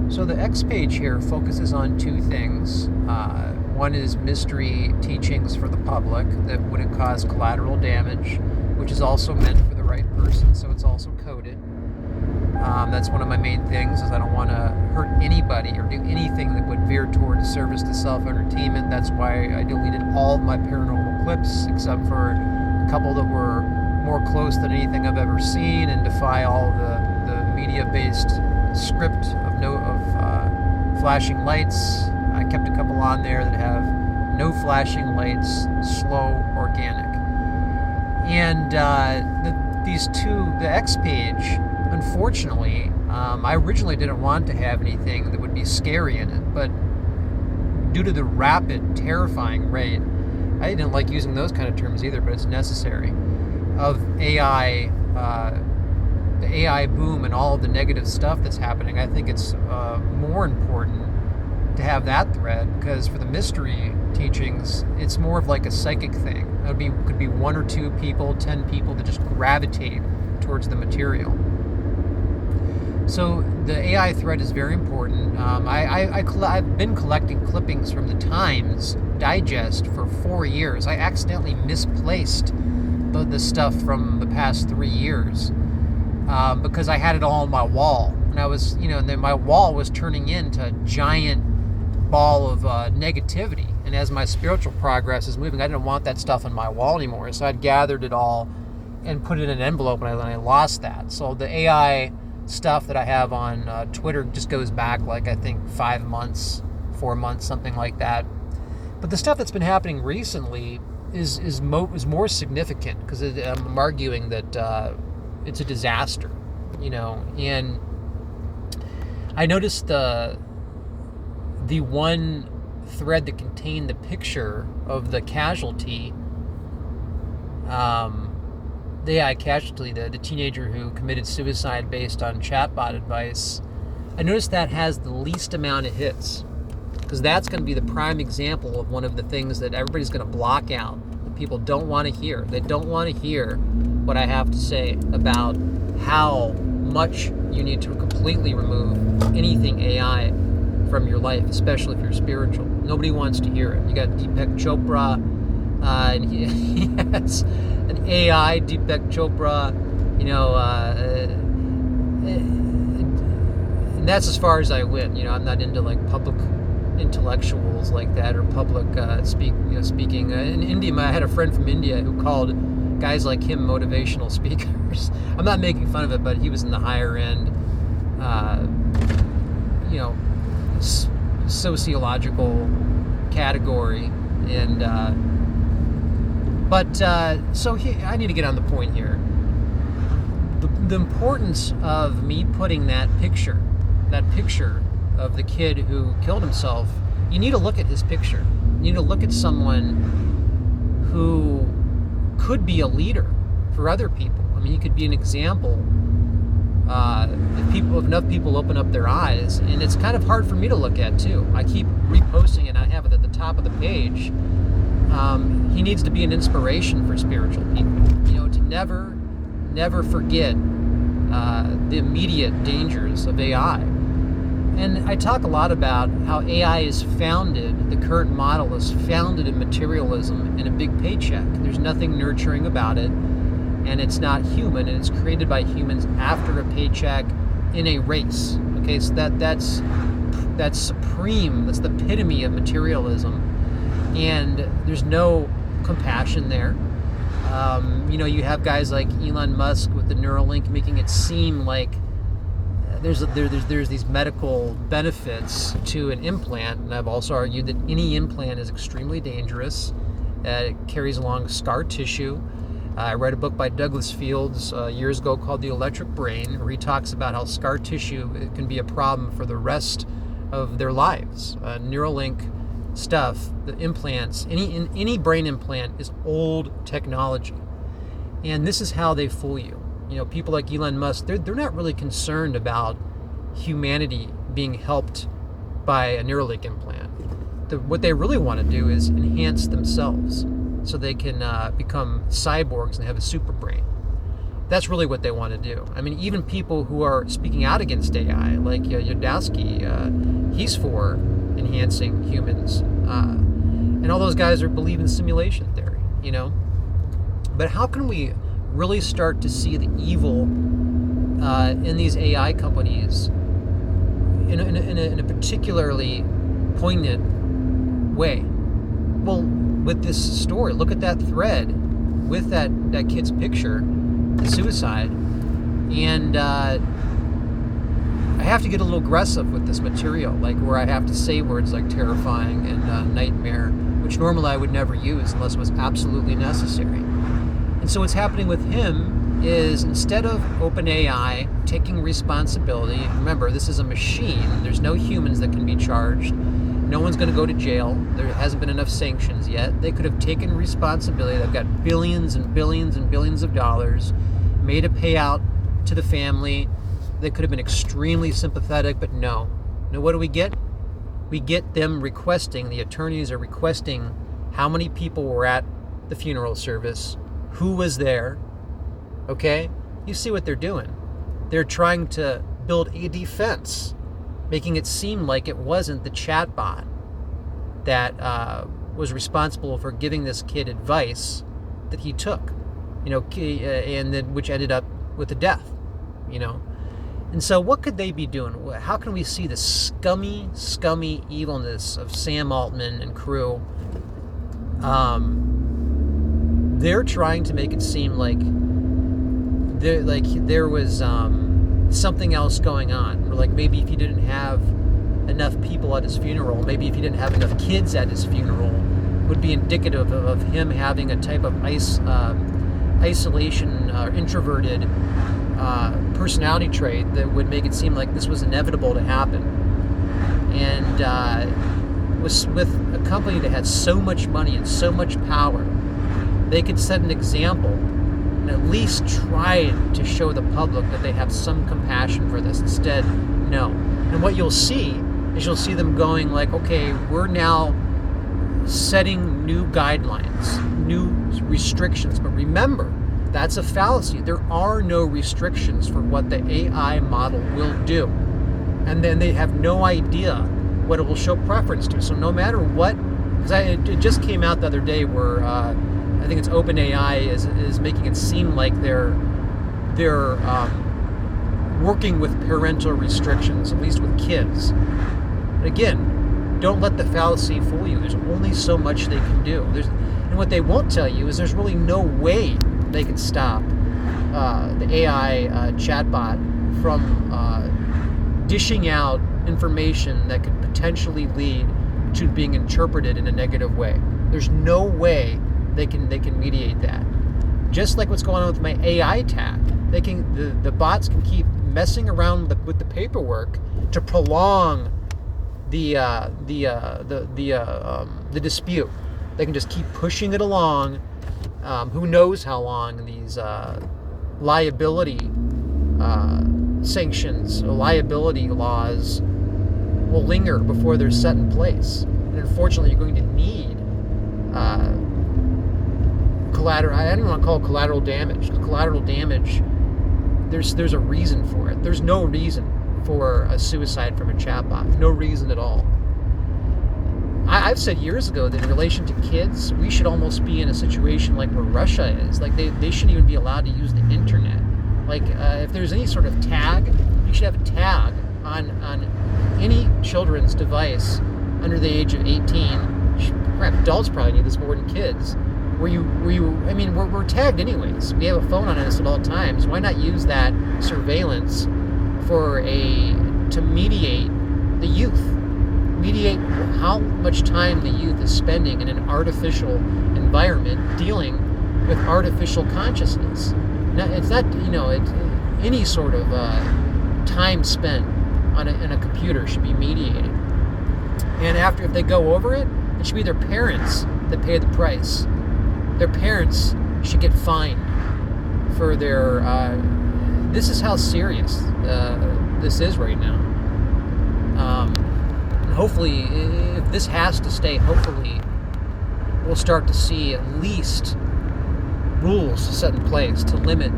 So the X page here focuses on two things. One is mystery teachings for the public that wouldn't cause collateral damage, which is also meant for the right person, so it's also coded. That's one of my main things, is I don't want to hurt anybody or do anything that would veer towards service to self-entertainment. That's why I deleted all of my paranormal clips, except for a couple that were more close than anything I've ever seen and defy all the media-based script of flashing lights. I kept a couple on there that have no flashing lights, slow, organic. And the X page, unfortunately, I originally didn't want to have anything that would be scary in it, but due to the rapid, terrifying rate, I didn't like using those kind of terms either, but it's necessary, of AI, the AI boom and all of the negative stuff that's happening. I think it's more important to have that thread, because for the mystery teachings, it's more of like a psychic thing. It could be one or two people, 10 people that just gravitate towards the material. So the AI thread is very important. I've been collecting clippings from the Times Digest for 4 years. I accidentally misplaced the stuff from the past 3 years because I had it all on my wall. And I was, and then my wall was turning into a giant ball of negativity. And as my spiritual progress is moving, I didn't want that stuff on my wall anymore. So I'd gathered it all and put it in an envelope, and I lost that. So the AI stuff that I have on Twitter just goes back like, I think 5 months, 4 months, something like that. But the stuff that's been happening recently is more significant, because I'm arguing that it's a disaster, and I noticed the one thread that contained the picture of the casualty, the AI casualty, the teenager who committed suicide based on chatbot advice. I noticed that has the least amount of hits, because that's going to be the prime example of one of the things that everybody's going to block out, that people don't want to hear. They don't want to hear what I have to say about how much you need to completely remove anything AI from your life, especially if you're spiritual. Nobody wants to hear it. You got Deepak Chopra, and he has an AI Deepak Chopra, and that's as far as I went. I'm not into like public intellectuals like that, or public speaking. In India, I had a friend from India who called guys like him motivational speakers. I'm not making fun of it, but he was in the higher end, sociological category, and I need to get on the point here. The importance of me putting that picture of the kid who killed himself. You need to look at his picture. You need to look at someone who could be a leader for other people. I mean, he could be an example. If enough people open up their eyes, and it's kind of hard for me to look at too. I keep reposting it. I have it at the top of the page. He needs to be an inspiration for spiritual people. To never forget the immediate dangers of AI. And I talk a lot about how AI is founded, the current model is founded in materialism and a big paycheck. There's nothing nurturing about it, and it's not human, and it's created by humans after a paycheck in a race. Okay, so that's supreme, that's the epitome of materialism, and there's no compassion there. You have guys like Elon Musk with the Neuralink making it seem like there's these medical benefits to an implant, and I've also argued that any implant is extremely dangerous. It carries along scar tissue. I read a book by Douglas Fields years ago called The Electric Brain, where he talks about how scar tissue can be a problem for the rest of their lives. Neuralink stuff, the implants, any brain implant is old technology, and this is how they fool you. People like Elon Musk, they're not really concerned about humanity being helped by a Neuralink implant. What they really want to do is enhance themselves so they can become cyborgs and have a super brain. That's really what they want to do. I mean, even people who are speaking out against AI, like Yudowsky, he's for enhancing humans. And all those guys believe in simulation theory, But how can we really start to see the evil in these AI companies in a particularly poignant way? Well, with this story, look at that thread with that kid's picture, the suicide, and I have to get a little aggressive with this material, like where I have to say words like terrifying and nightmare, which normally I would never use unless it was absolutely necessary. And so what's happening with him is, instead of OpenAI taking responsibility, remember, this is a machine, there's no humans that can be charged, no one's going to go to jail, there hasn't been enough sanctions yet. They could have taken responsibility. They've got billions and billions and billions of dollars, made a payout to the family. They could have been extremely sympathetic, but no. Now what do we get? We get them requesting, the attorneys are requesting how many people were at the funeral service, who was there, okay? You see what they're doing. They're trying to build a defense, making it seem like it wasn't the chatbot that was responsible for giving this kid advice that he took, and then which ended up with a death, And so what could they be doing? How can we see the scummy evilness of Sam Altman and crew? They're trying to make it seem like there was something else going on. Or like maybe if he didn't have enough people at his funeral, maybe if he didn't have enough kids at his funeral, would be indicative of him having a type of isolation or introverted personality trait that would make it seem like this was inevitable to happen. And with a company that had so much money and so much power, they could set an example and at least try to show the public that they have some compassion for this. Instead, no. And what you'll see is them going like, okay, we're now setting new guidelines, new restrictions. But remember, that's a fallacy. There are no restrictions for what the AI model will do. And then they have no idea what it will show preference to. So no matter what, because it just came out the other day where I think it's OpenAI is making it seem like they're working with parental restrictions, at least with kids. But again, don't let the fallacy fool you. There's only so much they can do. And what they won't tell you is there's really no way they can stop the AI chatbot from dishing out information that could potentially lead to being interpreted in a negative way. There's no way they can mediate that. Just like what's going on with my AI tag, the bots can keep messing around with the paperwork to prolong the dispute. They can just keep pushing it along. Who knows how long these liability sanctions, liability laws will linger before they're set in place. And unfortunately, you're going to need collateral. I don't even want to call it collateral damage. Collateral damage, there's a reason for it. There's no reason for a suicide from a chatbot. No reason at all. I've said years ago that in relation to kids, we should almost be in a situation like where Russia is. Like they shouldn't even be allowed to use the internet. Like if there's any sort of tag, you should have a tag on any children's device under the age of 18. Adults probably need this more than kids. We're tagged anyways. We have a phone on us at all times. Why not use that surveillance to mediate the youth? Mediate how much time the youth is spending in an artificial environment dealing with artificial consciousness. Now, it's not, any sort of time spent on a computer should be mediated. And if they go over it, it should be their parents that pay the price. Their parents should get fined for their... this is how serious this is right now. Hopefully, if this has to stay, hopefully we'll start to see at least rules set in place to limit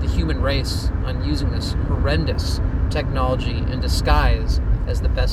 the human race on using this horrendous technology in disguise as the best